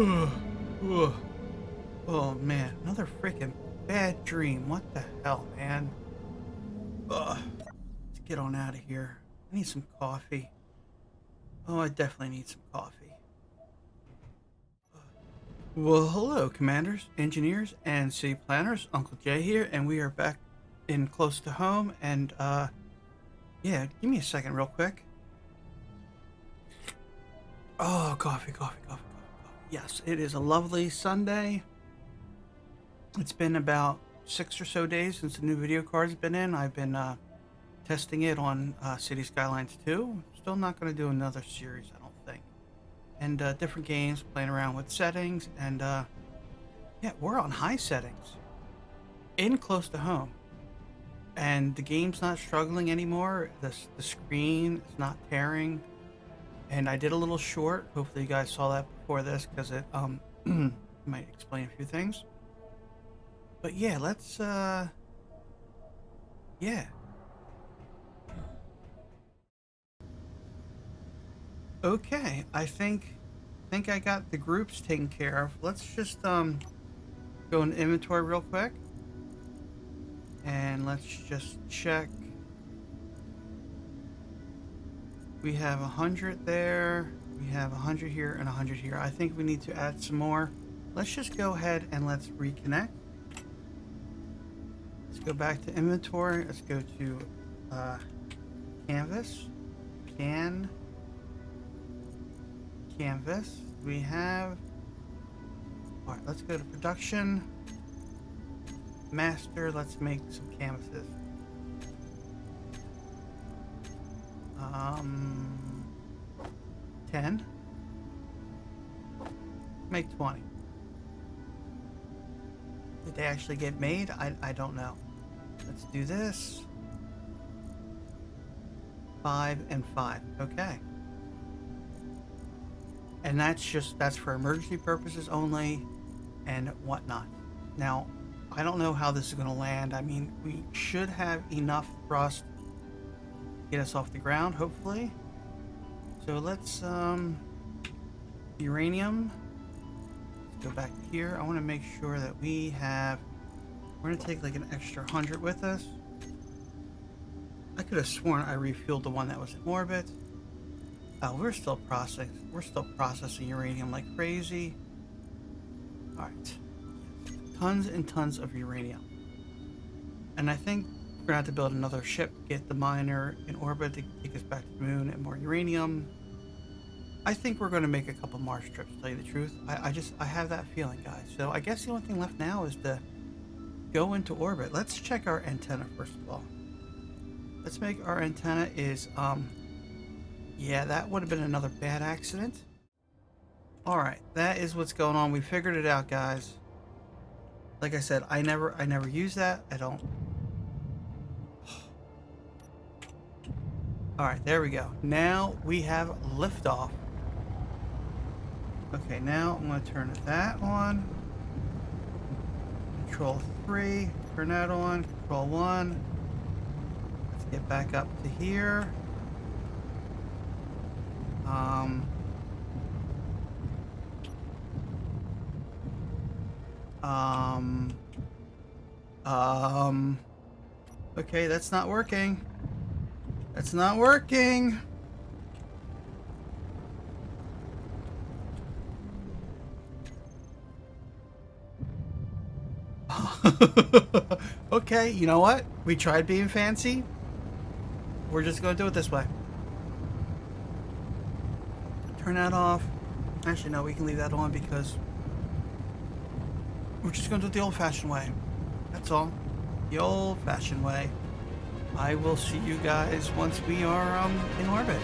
Oh man, another freaking bad dream. What the hell, man? Ugh. Let's get on out of here. I need some coffee. Oh, I definitely need some coffee. Well, hello, commanders, engineers, and city planners. Uncle Jay here, and we are back in close to home. And yeah, give me a second, real quick. Oh, coffee, coffee, coffee, coffee, coffee. Yes, it is a lovely Sunday. It's been about 6 or so days since the new video card's been in. I've been testing it on City Skylines 2. Still not going to do another series, I don't think. And different games, playing around with settings, and yeah, we're on high settings in close to home, and the game's not struggling anymore. The screen is not tearing, and I did a little short. Hopefully you guys saw that before this, because it might explain a few things. But yeah, let's yeah. Okay, I think I got the groups taken care of. Let's just go in inventory real quick, and let's just check. We have 100 there, we have 100 here, and 100 here. I think we need to add some more. Let's just go ahead and let's reconnect. Let's go back to inventory. Let's go to canvas, canvas. We have, all right, let's go to production, master. Let's make some canvases. 10. Make 20. Did they actually get made? I don't know. Let's do this. 5 and 5. Okay. And that's for emergency purposes only and whatnot. Now, I don't know how this is going to land. I mean, we should have enough thrust to get us off the ground, hopefully. So let's, uranium. Let's go back here. I want to make sure that we're going to take like an extra 100 with us. I could have sworn I refueled the one that was in orbit. Oh, we're still processing uranium like crazy. All right, tons and tons of uranium. And I think we're gonna have to build another ship, get the miner in orbit to take us back to the moon and more uranium. I think we're gonna make a couple Mars trips, to tell you the truth. I have that feeling, guys. So I guess the only thing left now is to go into orbit. Let's check our antenna first of all. Let's make our antenna is yeah, that would have been another bad accident. All right, that is what's going on. We figured it out, guys. Like I said, I never use that. I don't. All right, there we go. Now we have liftoff. Okay, now I'm going to turn that on. Control 3, turn that on. Control 1. Let's get back up to here. Okay, that's not working. That's not working. Okay, you know what? We tried being fancy. We're just gonna do it this way. Turn that off. Actually, no, we can leave that on because we're just going to do it the old-fashioned way. That's all. The old-fashioned way. I will see you guys once we are in orbit.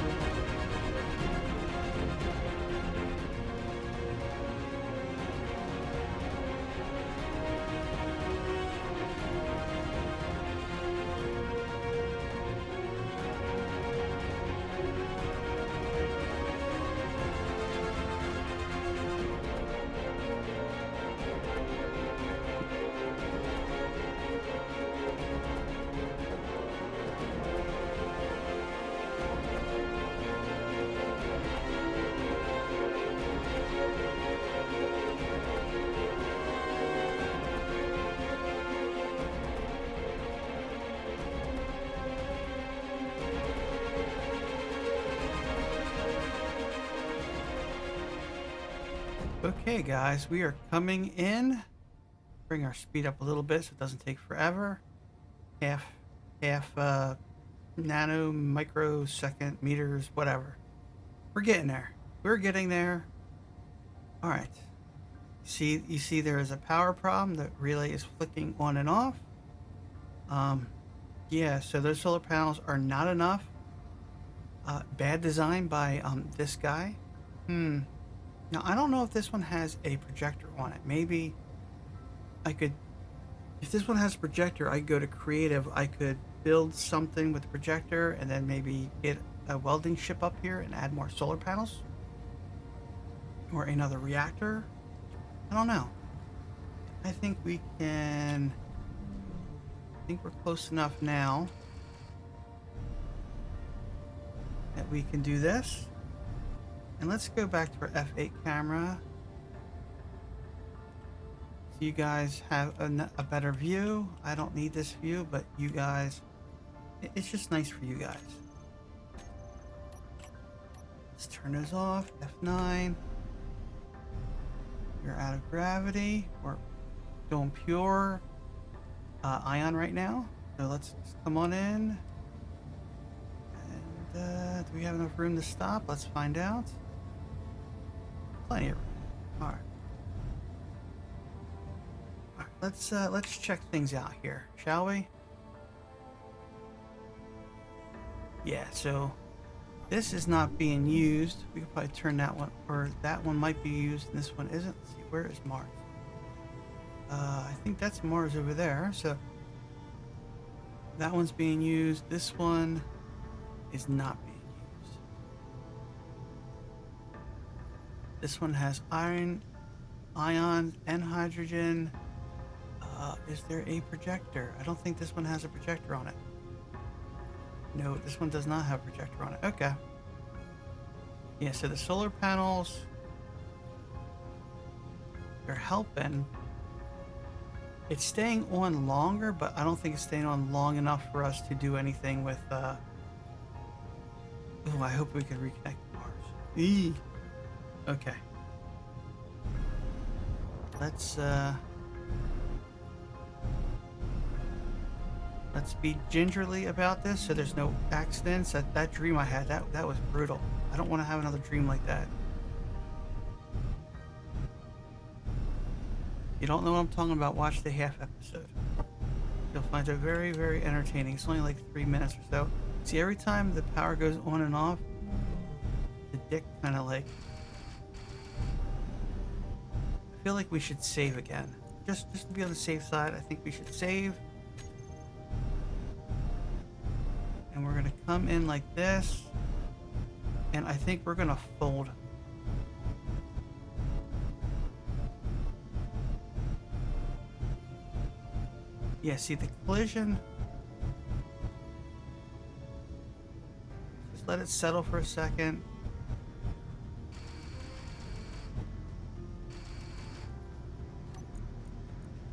Okay, guys, we are coming in. Bring our speed up a little bit so it doesn't take forever. Half nano, microsecond, meters, whatever. We're getting there. We're getting there. All right. You see there is a power problem. The relay is flicking on and off. Yeah, so those solar panels are not enough. Bad design by this guy. Now, I don't know if this one has a projector on it. Maybe I could, if this one has a projector, I could go to creative. I could build something with the projector and then maybe get a welding ship up here and add more solar panels. Or another reactor. I don't know. I think we can, I think we're close enough now that we can do this. And let's go back to our F8 camera so you guys have a better view. I don't need this view, but you guys, it's just nice for you guys. Let's turn those off. F9. You're out of gravity. We're doing pure ion right now. So let's come on in. And do we have enough room to stop? Let's find out. Plenty of room. All right. All right. Let's check things out here, shall we? Yeah. So this is not being used. We could probably turn that one, or that one might be used, and this one isn't. Let's see, where is Mars? I think that's Mars over there. So that one's being used. This one is not being used. This one has iron, ions, and hydrogen. Is there a projector? I don't think this one has a projector on it. No, this one does not have a projector on it. Okay. Yeah, so the solar panels, they're helping. It's staying on longer, but I don't think it's staying on long enough for us to do anything with, oh, I hope we can reconnect to Mars. Eee. Okay. Let's be gingerly about this so there's no accidents. That dream I had, that was brutal. I don't want to have another dream like that. You don't know what I'm talking about, watch the half episode. You'll find it very, very entertaining. It's only like 3 minutes or so. See, every time the power goes on and off, the dick kind of like... I feel like we should save again. Just to be on the safe side, I think we should save. And we're gonna come in like this. And I think we're gonna fold. Yeah, see the collision. Just let it settle for a second.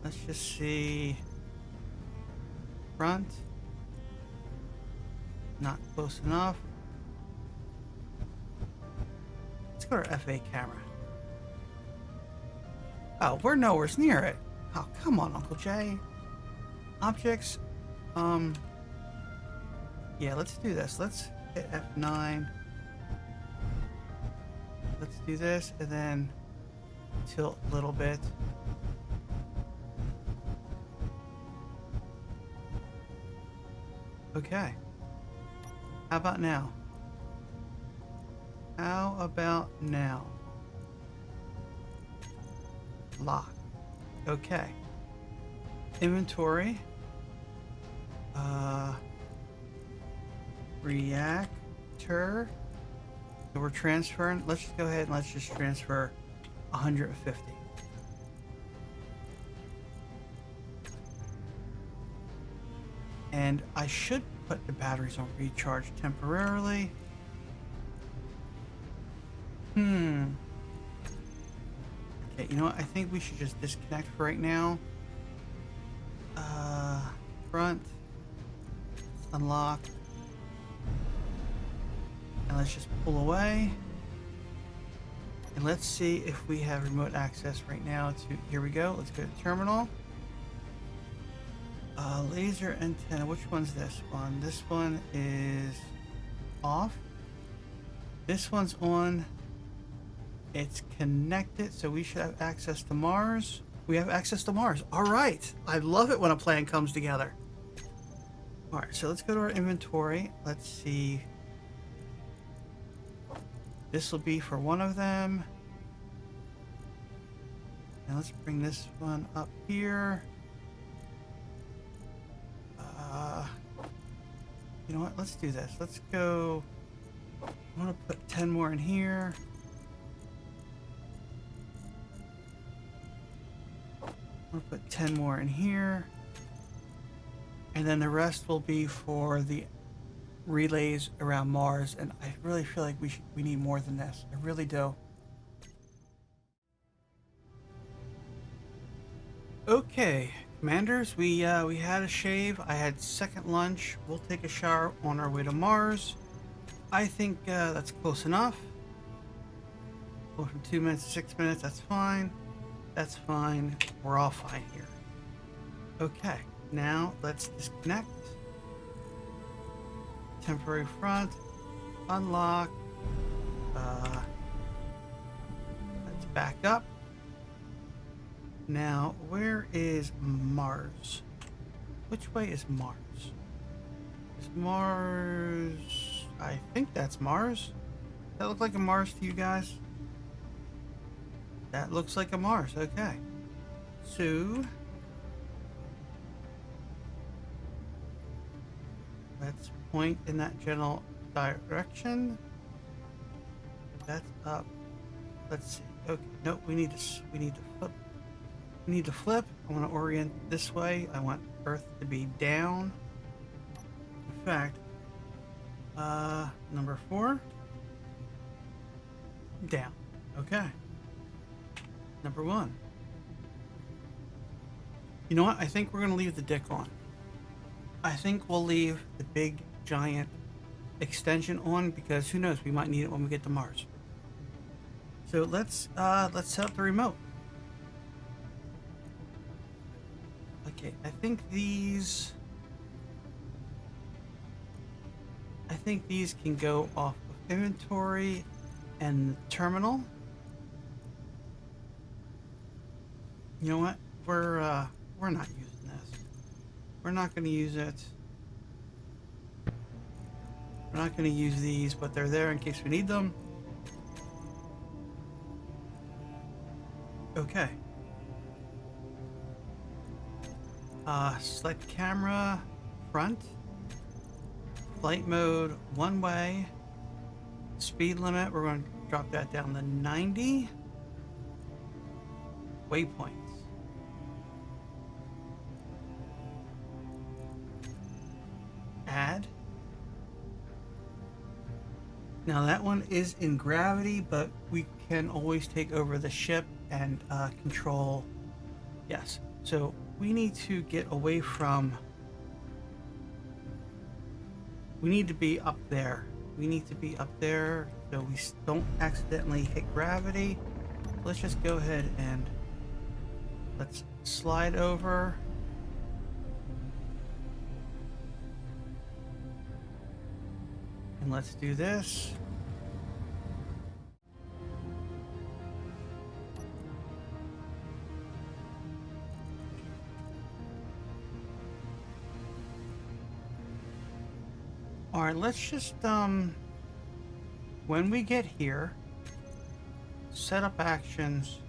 Let's just see. Front. Not close enough. Let's go to our F8 camera. Oh, we're nowhere near it. Oh, come on, Uncle J. Objects. Yeah, let's do this. Let's hit F9. Let's do this and then tilt a little bit. Okay. How about now? How about now? Lock. Okay. Inventory. Reactor. So we're transferring. Let's just go ahead and let's just transfer 150. And I should put the batteries on recharge temporarily. Okay, you know what? I think we should just disconnect for right now. Front. Let's unlock. And let's just pull away. And let's see if we have remote access right now to, here we go. Let's go to terminal. Laser antenna, which one's this one? This one is off. This one's on. It's connected, so we should have access to Mars. We have access to Mars. All right. I love it when a plan comes together. All right, so let's go to our inventory. Let's see. This will be for one of them. And let's bring this one up here. You know what? Let's do this. Let's go. I want to put 10 more in here. I want to put 10 more in here. And then the rest will be for the relays around Mars. And I really feel like we need more than this. I really do. Okay, commanders, we had a shave. I had second lunch. We'll take a shower on our way to Mars. I think that's close enough. Go from 2 minutes to 6 minutes. That's fine. That's fine. We're all fine here. Okay, now let's disconnect. Temporary front. Unlock. Let's back up. Now, where is Mars? Which way is Mars? Is Mars... I think that's Mars. Does that look like a Mars to you guys? That looks like a Mars, okay. So... let's point in that general direction. That's up. Let's see. Okay, no, we need to flip. We need to flip. I want to orient this way. I want Earth to be down. In fact, number 4, down. Okay. Number 1. You know what? I think we're going to leave the dick on. I think we'll leave the big giant extension on because who knows? We might need it when we get to Mars. So let's set up the remote. Okay, I think these can go off of inventory and terminal. You know what? We're not using this. We're not going to use it. We're not going to use these, but they're there in case we need them. Okay. Select camera, front, flight mode, one way, speed limit, we're going to drop that down to 90, waypoints. Add. Now that one is in gravity, but we can always take over the ship and control, yes. So we need to get away from, we need to be up there. We need to be up there so we don't accidentally hit gravity. Let's just go ahead and let's slide over. And let's do this. All right, let's just, when we get here, set up actions.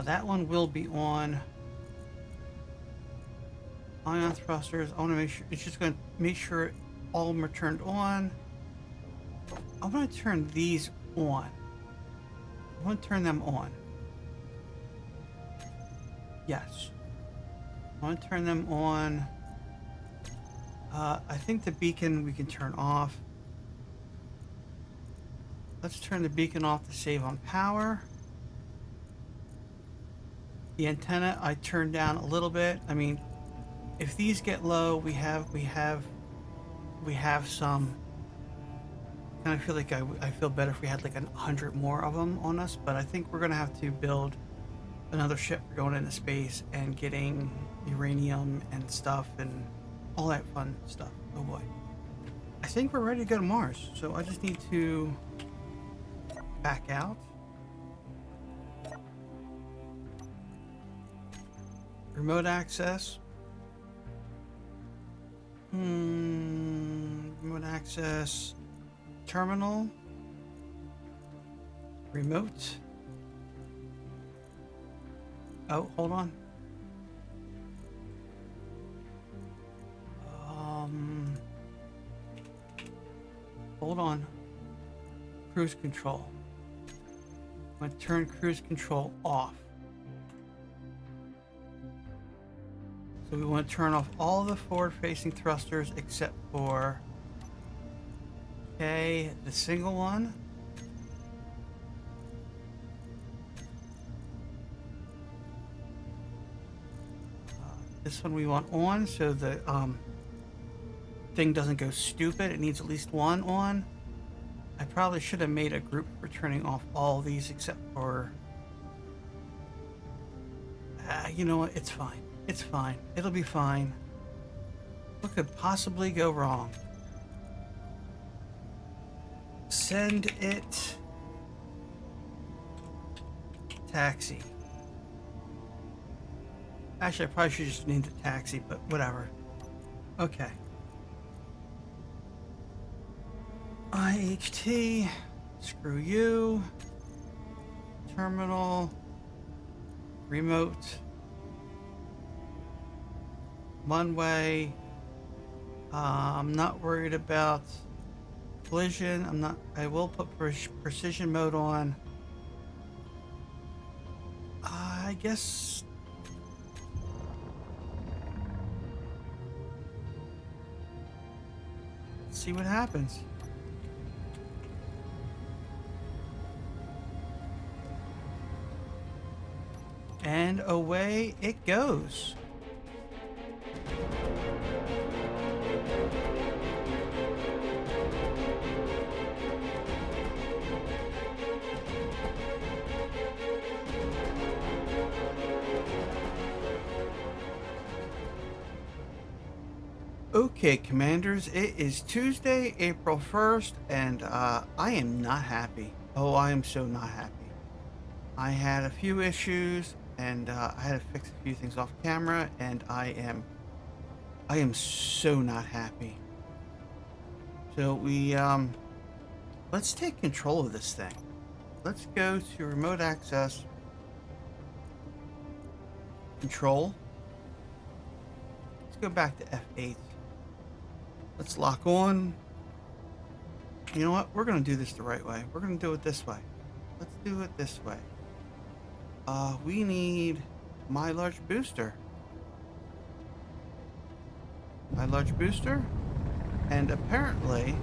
That one will be on. Ion thrusters, I want to make sure, it's just going to make sure all of them are turned on. I want to turn these on. I want to turn them on. Yes. I want to turn them on. I think the beacon we can turn off. Let's turn the beacon off to save on power. The antenna I turned down a little bit. I mean, if these get low, we have some kind of feel like I feel better if we had like 100 more of them on us, but I think we're gonna have to build another ship for going into space and getting uranium and stuff and all that fun stuff. Oh boy. I think we're ready to go to Mars, so I just need to back out. Remote access. Remote access. Terminal. Remote. Oh, hold on. Hold on. Cruise control. I'm going to turn cruise control off. So we want to turn off all the forward-facing thrusters except for, okay, the single one. This one we want on so the thing doesn't go stupid. It needs at least one on. I probably should have made a group for turning off all these except for... you know what? It's fine. It's fine. It'll be fine. What could possibly go wrong? Send it... taxi. Actually, I probably should just name it taxi, but whatever. Okay. IHT, screw you. Terminal, remote, one way. I'm not worried about collision. I will put precision mode on. I guess. Let's see what happens. And away it goes. Okay, Commanders, it is Tuesday, April 1st, and I am not happy. Oh, I am so not happy. I had a few issues, and I had to fix a few things off camera, and I am so not happy. So let's take control of this thing. Let's go to remote access, control. Let's go back to F8. Let's lock on. You know what? We're going to do this the right way. We're going to do it this way. Let's do it this way. We need my large booster. My large booster. And apparently,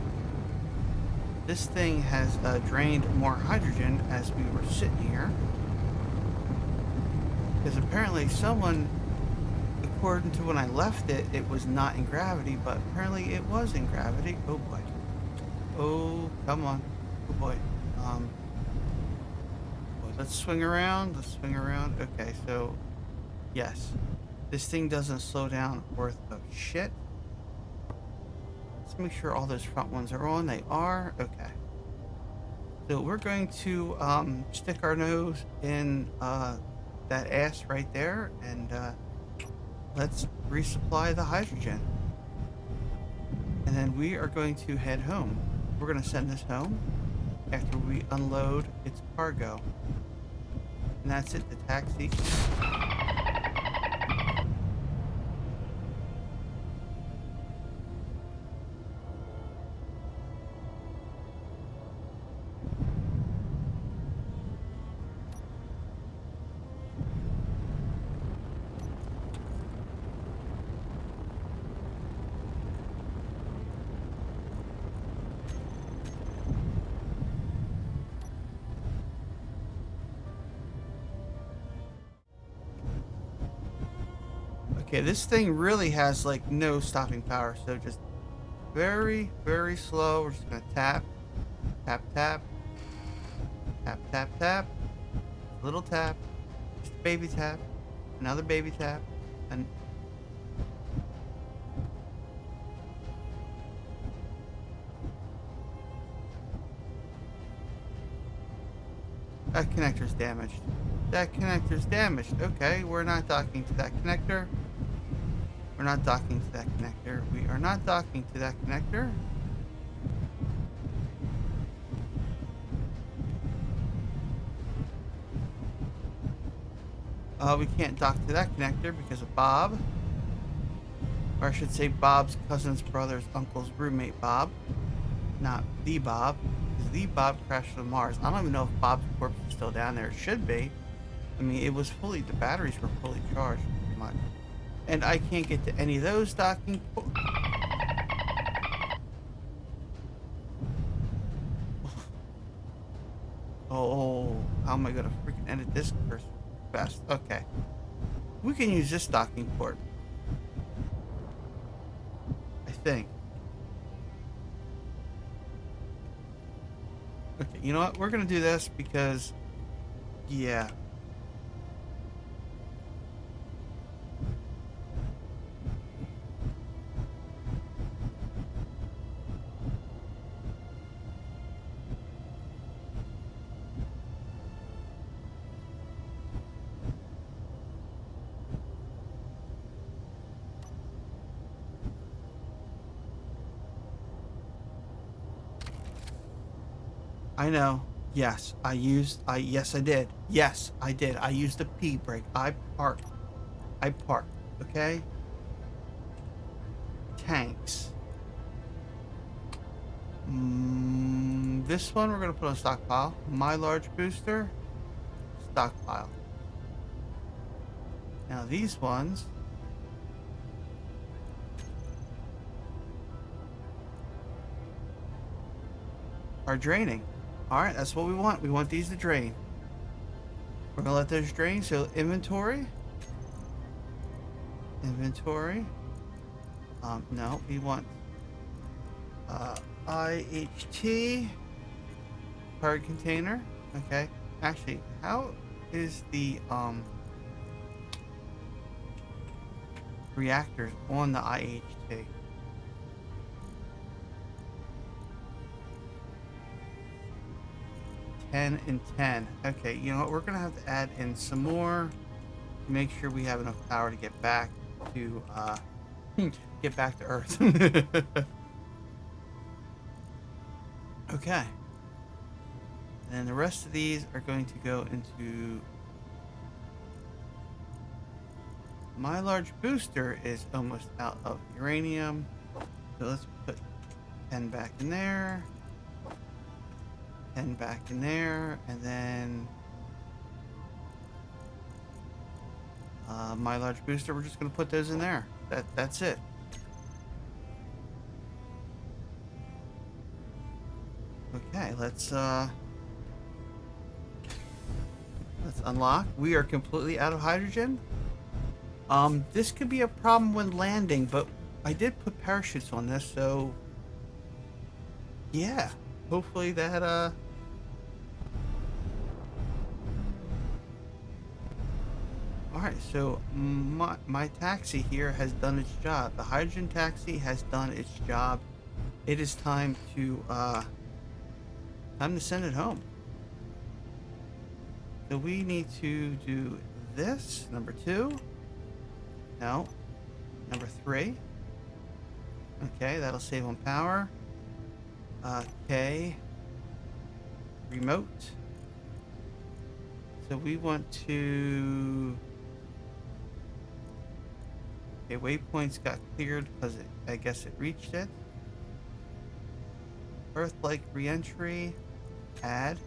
this thing has drained more hydrogen as we were sitting here. Because apparently someone, according to when I left it, it was not in gravity, but apparently it was in gravity. Oh boy. Oh, come on. Oh boy. Let's swing around. Let's swing around. Okay, so yes, this thing doesn't slow down worth of shit. Let's make sure all those front ones are on. They are. Okay. So we're going to stick our nose in that ass right there, and let's resupply the hydrogen. And then we are going to head home. We're going to send this home after we unload its cargo. And that's it, the taxi. Okay, this thing really has like no stopping power, so just very, very slow. We're just gonna tap Tap, tap. Tap, tap, tap. Little tap. Just a baby tap. Another baby tap. And that connector's damaged. That connector's damaged. Okay, we're not docking to that connector. We're not docking to that connector. We are not docking to that connector. We can't dock to that connector because of Bob. Or I should say Bob's cousin's brother's uncle's roommate, Bob. Not the Bob. Because the Bob crashed on Mars. I don't even know if Bob's corpse is still down there. It should be. I mean, it was fully, the batteries were fully charged, pretty much. And I can't get to any of those docking. Oh, how am I going to freaking edit this first? Best. Okay. We can use this docking port. I think. Okay, you know what? We're going to do this because, yeah. I know. Yes, yes, I did. Yes, I did. I used the P brake. I parked. Okay? Tanks. This one we're going to put on stockpile. My large booster. Stockpile. Now these ones. Are draining. Alright, that's what we want. We want these to drain. We're going to let those drain. So inventory. Inventory. No, we want IHT card container. Okay. Actually, how is the reactors on the IHT? 10 and 10. Okay, you know what? We're gonna have to add in some more to make sure we have enough power to get back to Earth. Okay. And the rest of these are going to go into my large booster is almost out of uranium. So let's put 10 back in there. 10 back in there, and then my large booster, we're just going to put those in there. That's it. Okay, let's unlock. We are completely out of hydrogen. This could be a problem when landing, but I did put parachutes on this, so yeah. Hopefully that Alright, so my taxi here has done its job. The hydrogen taxi has done its job. It is time to send it home. So we need to do this, number 2. No. Number 3. Okay, that'll save on power. Okay. Remote. So we want to... Okay, waypoints got cleared because I guess it reached it. Earth-like reentry. Add.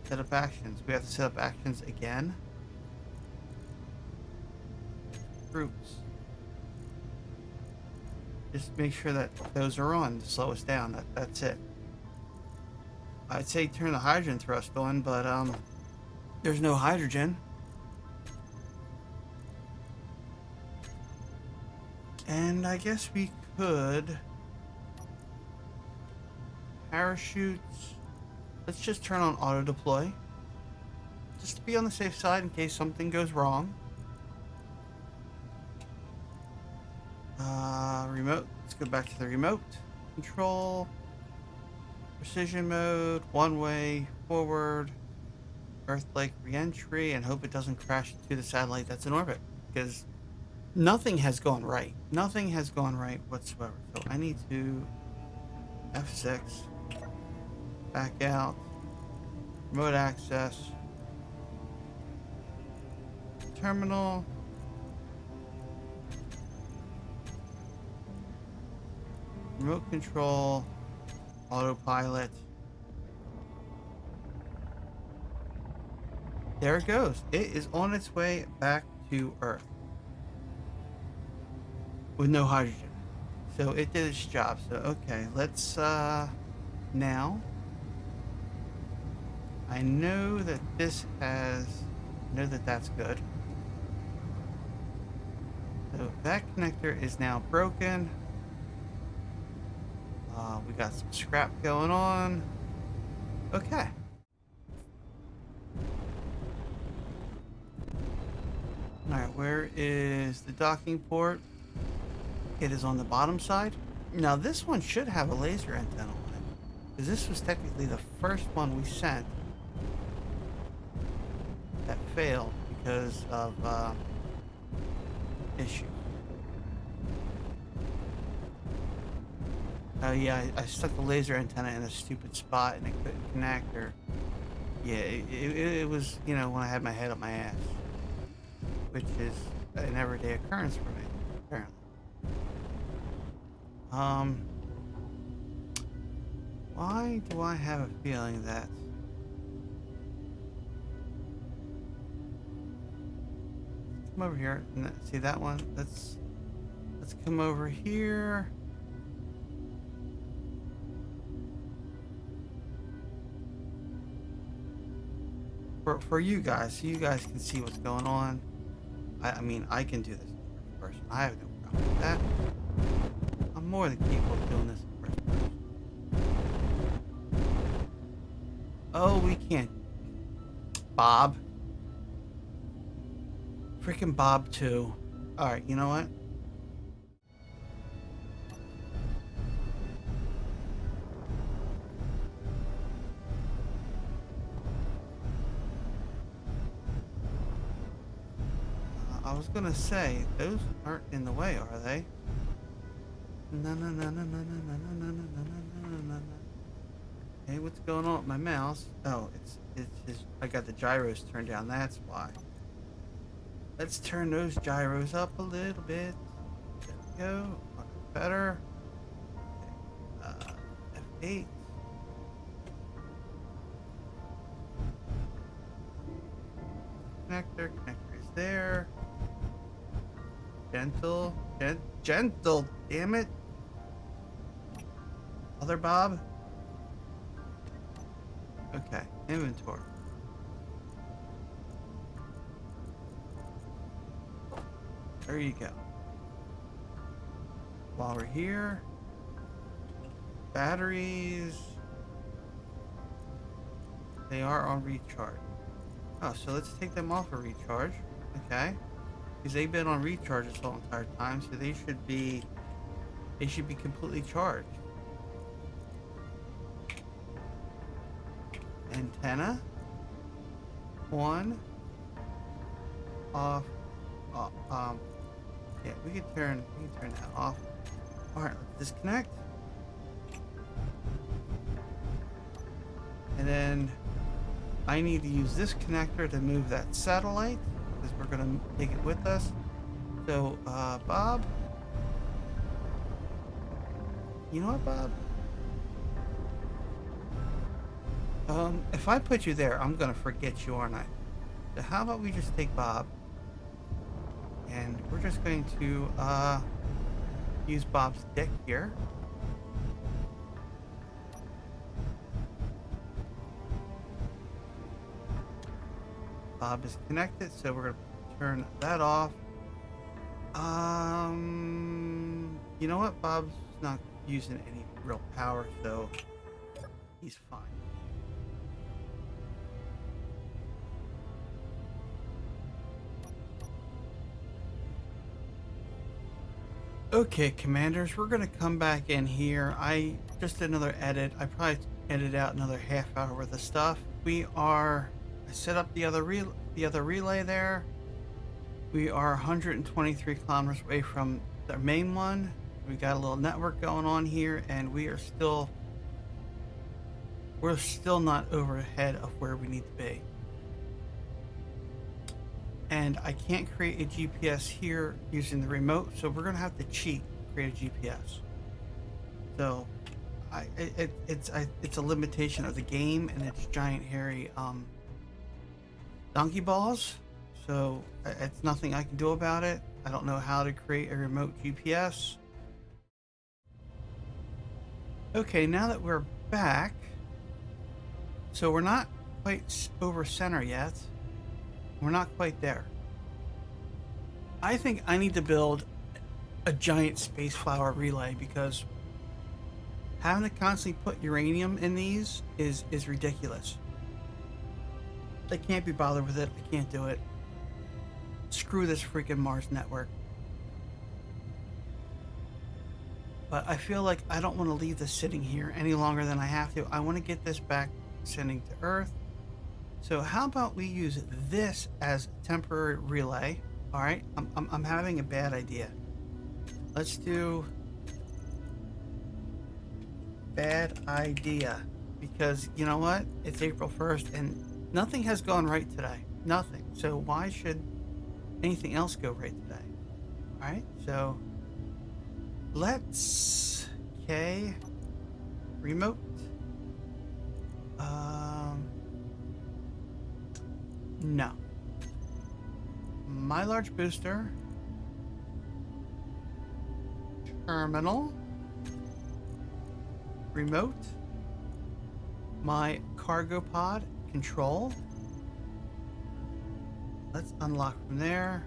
Set up actions. We have to set up actions again. Groups. Just make sure that those are on to slow us down. That's it. I'd say turn the hydrogen thrust on, but there's no hydrogen. And I guess we could parachutes. Let's just turn on auto deploy. Just to be on the safe side in case something goes wrong. Remote. Let's go back to the remote. Control. Precision mode. One way. Forward. Earth-like re-entry. And hope it doesn't crash into the satellite that's in orbit. Because nothing has gone right. Nothing has gone right whatsoever. So I need to F6. Back out. Remote access. Terminal. Remote control. Autopilot. There it goes. It is on its way back to Earth. With no hydrogen. So it did its job. So okay, let's now. I know that this has, I know that that's good. So that connector is now broken. We got some scrap going on. Okay. Alright, where is the docking port? It is on the bottom side. Now this one should have a laser antenna on it, because this was technically the first one we sent that failed because of issue. Oh yeah, I stuck the laser antenna in a stupid spot and it couldn't connect, or yeah, it was, you know, when I had my head up my ass, which is an everyday occurrence for me, apparently. Why do I have a feeling that come over here and see that one? Let's come over here. For you guys, so you guys can see what's going on. I mean, I can do this in first person. I have no problem with that. I'm more than capable of doing this in first person. Oh, we can't. Bob. Freaking Bob too. Alright, you know what? I was gonna say, those aren't in the way, are they? No, no, no, no, no, no, no, no, no, no, no, no, no. Hey, what's going on with my mouse? Oh, it's I got the gyros turned down, that's why. Let's turn those gyros up a little bit. There we go. Better. Okay. F8. Connector is there. Gentle, damn it. Other Bob. Okay, inventory. There you go. While we're here, batteries, they are on recharge. Oh, so let's take them off of recharge. Okay. Because they've been on recharge this whole entire time, so they should be completely charged. Antenna on, off, yeah, we can turn that off. All right, let's disconnect, and then I need to use this connector to move that satellite, because we're gonna take it with us. So, Bob, you know what, Bob? If I put you there, I'm gonna forget you, aren't I? So how about we just take Bob, and we're just going to use Bob's dick here. Bob is connected, so we're gonna turn that off. You know what? Bob's not using any real power, so He's fine. Okay, commanders, we're gonna come back in here. I just did another edit. I probably edited out another half hour worth of stuff. I set up the other relay there. We are 123 kilometers away from the main one. We got a little network going on here, and we're still not overhead of where we need to be. And I can't create a GPS here using the remote, so we're gonna have to cheat to create a GPS. So it's a limitation of the game and its giant hairy donkey balls. So it's nothing I can do about it. I don't know how to create a remote GPS. Okay, now that we're back, so we're not quite over center yet. We're not quite there. I think I need to build a giant space flower relay, because having to constantly put uranium in these is ridiculous. I can't be bothered with it. I can't do it. Screw this freaking Mars network. But I feel like I don't want to leave this sitting here any longer than I have to. I want to get this back sending to Earth. So how about we use this as a temporary relay? All right, I'm having a bad idea. Let's do bad idea, because you know what? It's April 1st and nothing has gone right today. Nothing. So why should anything else go right today? All right, so let's, okay, remote. No. My large booster. Terminal. Remote. My cargo pod control. Let's unlock from there.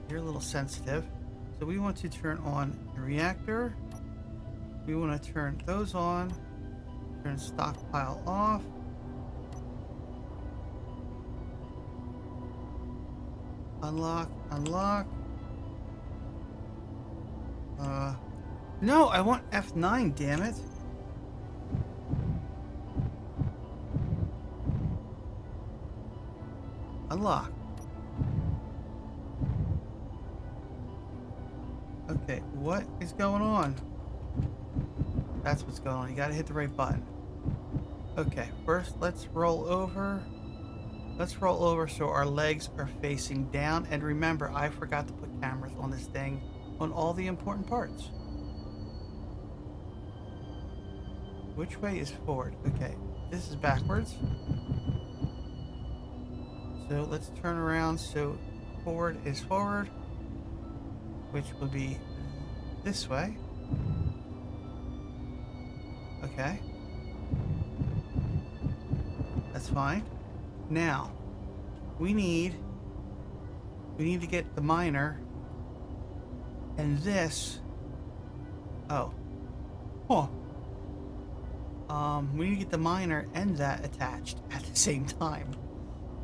You're a little sensitive. So we want to turn on the reactor. We want to turn those on. Turn stockpile off. Unlock, unlock. No, I want F9, damn it. Unlock. Okay, what is going on? That's what's going on. You gotta hit the right button. Okay, first let's roll over. Let's roll over so our legs are facing down. And remember, I forgot to put cameras on this thing on all the important parts. Which way is forward? Okay, this is backwards. So let's turn around so forward is forward, which will be this way. Okay. That's fine. Now, we need to get the miner and this. Oh. Huh. We need to get the miner and that attached at the same time.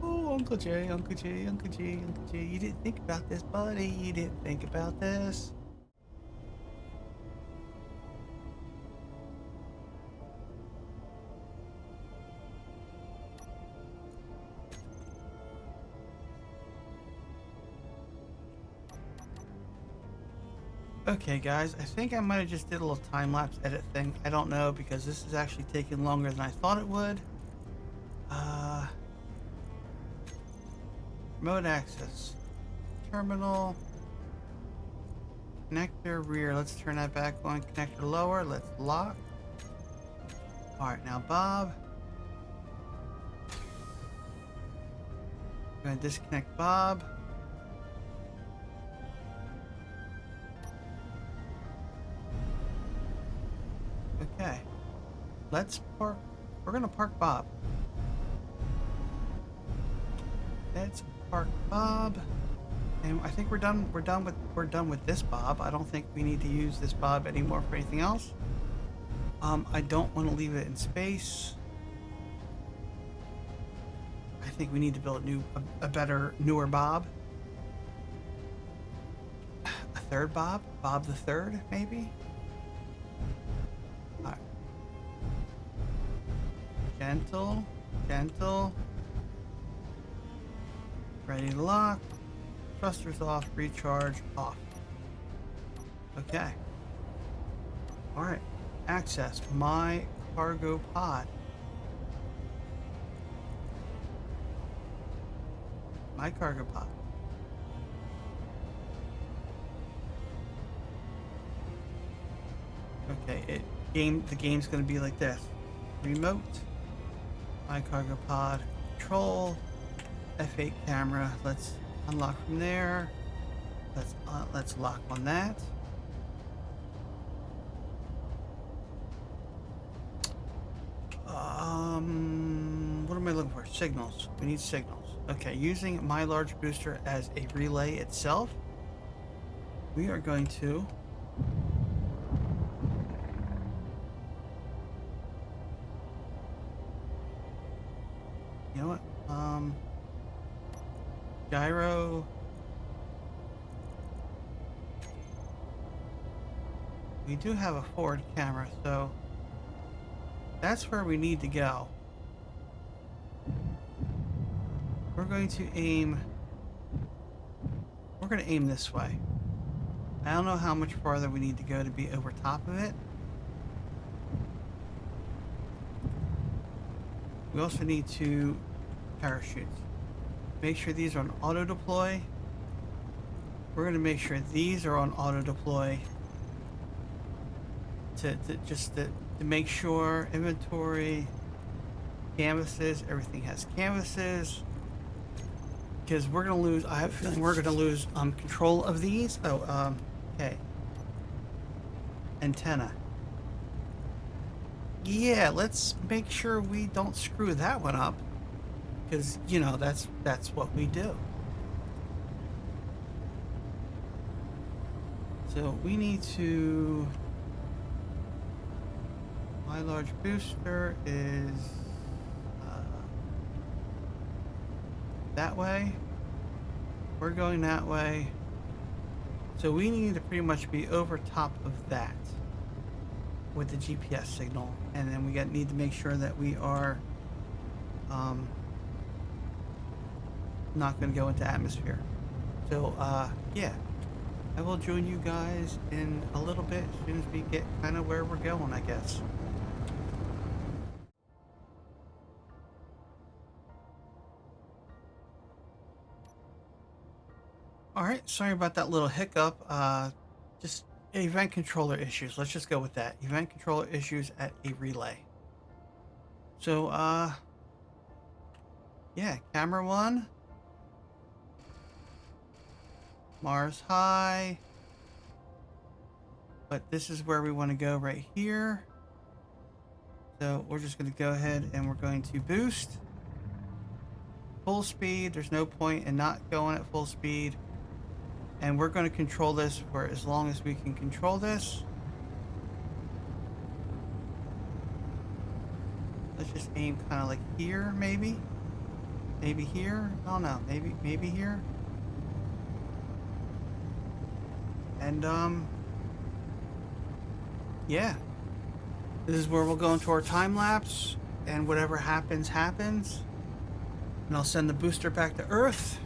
Oh, Uncle J, Uncle J, Uncle J, Uncle J. You didn't think about this, buddy. You didn't think about this. Okay, guys, I think I might have just did a little time-lapse edit thing. I don't know, because this is actually taking longer than I thought it would. Remote access. Terminal. Connector rear. Let's turn that back on. Connector lower. Let's lock. Alright, now Bob. I'm going to disconnect Bob. Okay, let's park. We're gonna park Bob. Let's park Bob, and I think we're done. We're done with this Bob. I don't think we need to use this Bob anymore for anything else. I don't want to leave it in space. I think we need to build a better, newer Bob. A third Bob? Bob the third, maybe? All right. Gentle, gentle. Ready to lock. Thrusters off, recharge off. Okay. All right. Access my cargo pod. My cargo pod. Okay, the game's gonna be like this. Remote, my cargo pod, control, F8 camera. Let's unlock from there. Let's lock on that. What am I looking for? Signals. We need signals. Okay, using my large booster as a relay itself, we are going to you know what? Gyro. We do have a forward camera, so that's where we need to go. We're going to aim this way. I don't know how much farther we need to go to be over top of it. We also need to parachutes. Make sure these are on auto deploy. We're going to make sure these are on auto deploy to make sure inventory, canvases, everything has canvases. Because we're going to lose, I have a feeling we're going to lose control of these. Oh, okay. Antenna. Yeah, let's make sure we don't screw that one up. Because, you know, that's what we do. So we need to... My large booster is that way. We're going that way. So we need to pretty much be over top of that with the GPS signal. And then we need to make sure that we are not going to go into atmosphere. So yeah, I will join you guys in a little bit as soon as we get kind of where we're going, I guess. All right, sorry about that little hiccup. Just event controller issues. Let's just go with that. Event controller issues at a relay. So, yeah, camera 1. Mars high. But this is where we want to go right here. So we're just going to go ahead and we're going to boost. Full speed. There's no point in not going at full speed. And we're going to control this for as long as we can control this. Let's just aim kind of like here, maybe. Maybe here. I don't know. Maybe here. And yeah. This is where we'll go into our time lapse, and whatever happens, happens. And I'll send the booster back to Earth.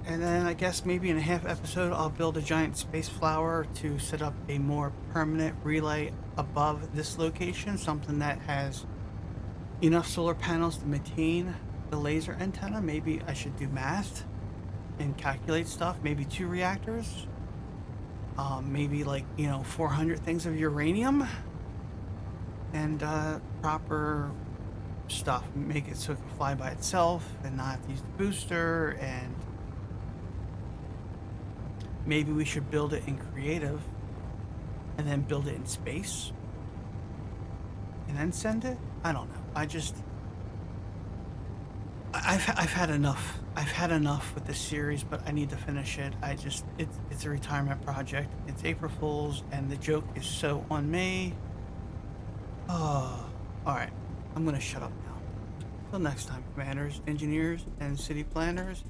And then I guess maybe in a half episode, I'll build a giant space flower to set up a more permanent relay above this location. Something that has enough solar panels to maintain the laser antenna. Maybe I should do math and calculate stuff. Maybe 2 reactors. Maybe like, 400 things of uranium. And proper stuff. Make it so it can fly by itself and not have to use the booster. And maybe we should build it in creative and then build it in space and then send it. I don't know. I've had enough. I've had enough with this series, but I need to finish it. It's a retirement project. It's April Fool's, and the joke is so on me. Oh, all right. I'm gonna shut up now. Till next time, commanders, engineers, and city planners.